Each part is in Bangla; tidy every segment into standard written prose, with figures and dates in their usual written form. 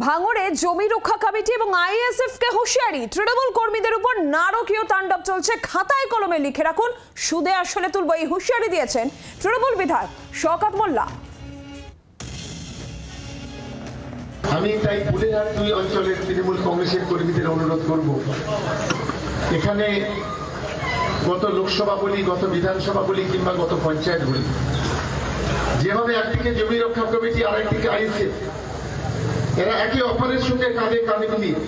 ভাঙড়ে জমি রক্ষা কমিটি এবং আইএসএফ কে হুঁশিয়ারি, তৃণমূল কর্মীদের উপর নারকীয় তাণ্ডব চলছে, খাতায় কলমে লিখে রাখুন, সুদে আসলে তুলব, এই হুঁশিয়ারি দিয়েছেন তৃণমূল বিধায়ক শওকত মোল্লা। আমি তাই বুলেরহাট 2 অঞ্চলের তৃণমূল কংগ্রেসের কর্মীদের অনুরোধ করব, এখানে গত লোকসভা বলি, গত বিধানসভা বলি কিংবা গত পঞ্চায়েত বলি, যেভাবে একদিকে জমি রক্ষা কমিটি আর একদিকে আইএসএফ, এরা একে অপরের সঙ্গে কাঁধে কাঁধে মিলিয়ে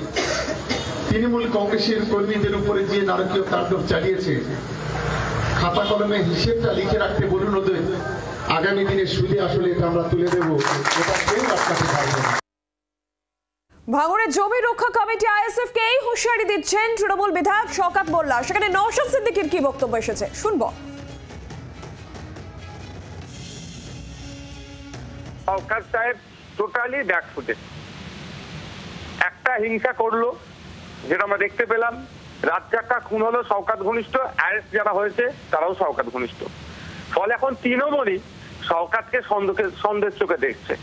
তৃণমূল কংগ্রেসের কর্মীদের উপরে যে নারকীয় তাণ্ডব চালিয়েছে, খাতা কলমে হিসেবটা লিখে রাখতে বলুন ওদের। আগামী দিনে সুদে আসলে এটা আমরা তুলে দেবো, এটা কেউ আটকাতে পারবে না। ভাঙড়ে জমি রক্ষা কমিটি আইএসএফ কে এই হুঁশিয়ারি দিচ্ছেন তৃণমূল বিধায়ক শওকত মোল্লা। সেখানে নওশাদ সিদ্দিকীর কি বক্তব্য এসেছে শুনবো। শওকত সাহেব টোটালি ব্যাকফুটে, একটা হিংসা করলো যেটা আমরা দেখতে পেলাম, রাজ্জাকটা খুন হলো শওকত ঘনিষ্ঠ, অ্যারেস্ট যারা হয়েছে তারাও শওকত ঘনিষ্ঠ। ফলে এখন তৃণমূলই শওকতকে সন্দেহের চোখে দেখছে।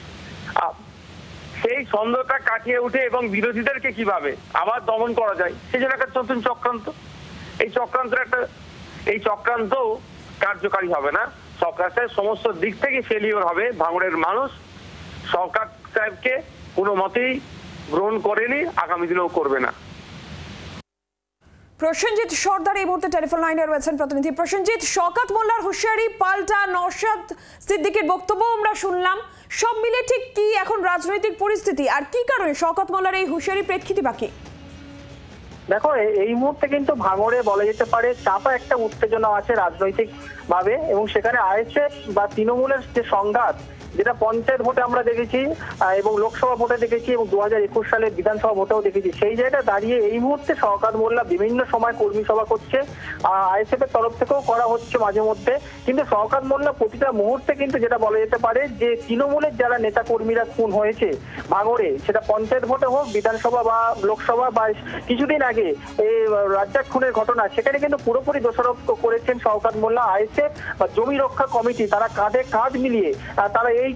সেই সন্দেহটা কাটিয়ে উঠে এবং বিরোধীদেরকে কিভাবে আবার দমন করা যায় সেই জন্য একটা নতুন চক্রান্ত, এই চক্রান্ত কার্যকারী হবে না। শওকত সাহেব সমস্ত দিক থেকে ফেলিওর হবে। ভাঙড়ের মানুষ শওকত সাহেবকে কোনো মতেই গ্রহণ করেনি, আগামী দিনেও করবে না। প্রসেনজিৎ সর্দার এই মুহূর্তে টেলিফোন লাইনে রয়েছেন প্রতিনিধি। প্রসেনজিৎ, শওকত মোল্লার হুঁশিয়ারি পাল্টা নওশাদ সিদ্দিকীর বক্তব্য আমরা শুনলাম, সব মিলে ঠিক কি এখন রাজনৈতিক পরিস্থিতি আর কি কারণে শওকত মোল্লার এই হুঁশিয়ারি প্রেক্ষিতে বাকি? দেখো, এই মুহূর্তে কিন্তু ভাঙড়ে বলা যেতে পারে চাপা একটা উত্তেজনা আছে রাজনৈতিক ভাবে, এবং সেখানে আইএসএফ বা তৃণমূলের যে সংঘাত, যেটা পঞ্চায়েত ভোটে আমরা দেখেছি এবং লোকসভা ভোটে দেখেছি এবং 2021 সালে বিধানসভা ভোটেও দেখেছি, সেই জায়গায় দাঁড়িয়ে এই মুহূর্তে শওকত মোল্লা বিভিন্ন সময় কর্মী সভা করছে, আইএসএফ এর তরফ থেকেও করা হচ্ছে মাঝে মধ্যে। কিন্তু শওকত মোল্লা প্রতিটা মুহূর্তে কিন্তু যেটা বলা যেতে পারে যে তৃণমূলের যারা নেতা কর্মীরা খুন হয়েছে ভাঙড়ে, সেটা পঞ্চায়েত ভোটে হোক, বিধানসভা বা লোকসভা বা কিছুদিন আগে এই রাজ্জাক খুনের ঘটনা, সেখানে কিন্তু পুরোপুরি দোষারোপ করেছেন শওকত মোল্লা। আইএসএফ বা জমি রক্ষা কমিটি তারা কাঁধে কাঁধ মিলিয়ে তারা এই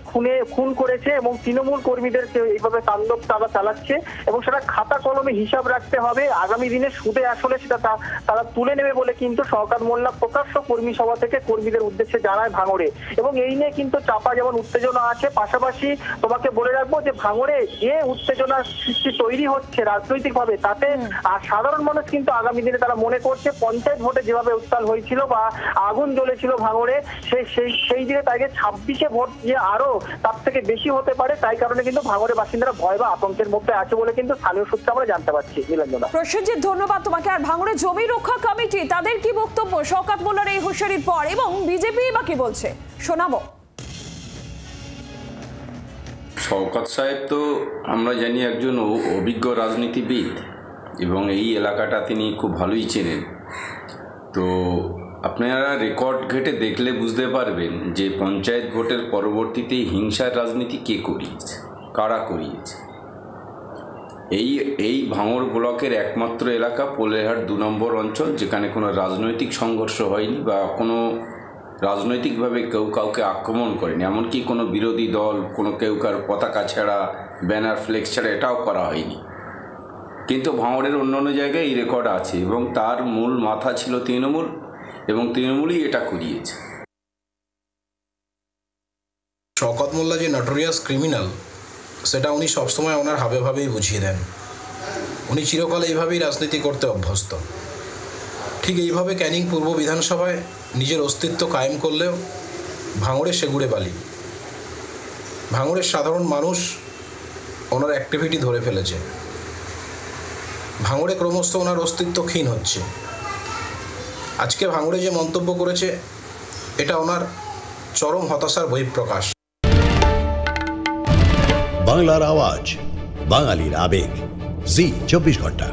খুন করেছে এবং তৃণমূল কর্মীদেরকে এইভাবে তাণ্ডব তারা চালাচ্ছে, এবং সেটা খাতা কলমে হিসাব রাখতে হবে, আগামী দিনে সুদে আসলে সেটা তারা তুলে নেবে বলে কিন্তু শওকত মোল্লা প্রকাশ্য কর্মী সভা থেকে কর্মীদের উদ্দেশ্যে জানায় ভাঙড়ে। এবং এই নিয়ে কিন্তু চাপা যেমন উত্তেজনা আছে, পাশাপাশি তোমাকে বলে রাখবো যে ভাঙড়ে যে উত্তেজনার সৃষ্টি তৈরি হচ্ছে রাজনৈতিক ভাবে, তাতে সাধারণ মানুষ কিন্তু আগামী দিনে তারা মনে করছে পঞ্চায়েত ভোটে যেভাবে উত্তাল হয়েছিল বা আগুন জ্বলেছিল ভাঙড়ে, সেই দিনে তাকে 26-এ ভোট যে আরো তার থেকে বেশি হতে পারে, তাই কারণে কিন্তু ভাঙড়ের বাসিন্দারা ভয় বা আতঙ্কের মধ্যে আছে বলে কিন্তু স্থানীয় সূত্রে আমরা জানতে পারছি। নীলাঞ্জনা। প্রসেনজিৎ, ধন্যবাদ তোমাকে। আর ভাঙড়ে জমি রক্ষা কমিটি তাদের কি বক্তব্য শওকত মোল্লার এই হুঁশিয়ারির পর, এবং বিজেপি বা কি বলছে শোনাবো। শওকত সাহেব তো আমরা জানি একজন অভিজ্ঞ রাজনীতিবিদ এবং এই এলাকাটা তিনি খুব ভালোই চেনেন। তো আপনারা রেকর্ড ঘেটে দেখলে বুঝতে পারবেন যে পঞ্চায়েত ভোটের পরবর্তীতে হিংসার রাজনীতি কে করিয়েছে, কারা করিয়েছে। এই ভাঙড় ব্লকের একমাত্র এলাকা পোলেরহাট 2 নম্বর অঞ্চল, যেখানে কোনো রাজনৈতিক সংঘর্ষ হয়নি বা কোনো রাজনৈতিকভাবে কেউ কাউকে আক্রমণ করেনি, এমনকি কোনো বিরোধী দল কেউ কার পতাকা ছাড়া, ব্যানার ফ্লেক্স ছাড়া এটাও করা হয়নি। কিন্তু ভাঙড়ের অন্যান্য জায়গায় এই রেকর্ড আছে এবং তার মূল মাথা ছিল তৃণমূল, এবং তৃণমূলই এটা করিয়েছে। শওকত মোল্লা যে নটোরিয়াস ক্রিমিনাল, সেটা উনি সবসময় ওনার হাবে ভাবেই বুঝিয়ে দেন। উনি চিরকাল এইভাবেই রাজনীতি করতে অভ্যস্ত। ঠিক এইভাবে ক্যানিং পূর্ব বিধানসভায় নিজের অস্তিত্ব কায়েম করলেও ভাঙড়ে সেগুড়ে বালি। ভাঙড়ের সাধারণ মানুষ ওনার অ্যাক্টিভিটি ধরে ফেলেছে। ভাঙড়ে ক্রমশ ওনার অস্তিত্ব ক্ষীণ হচ্ছে। আজকে ভাঙড়ে যে মন্তব্য করেছে, এটা ওনার চরম হতাশার বহিঃপ্রকাশ। বাংলার আওয়াজ, বাঙালির আবেগ, জি 24 ঘন্টা।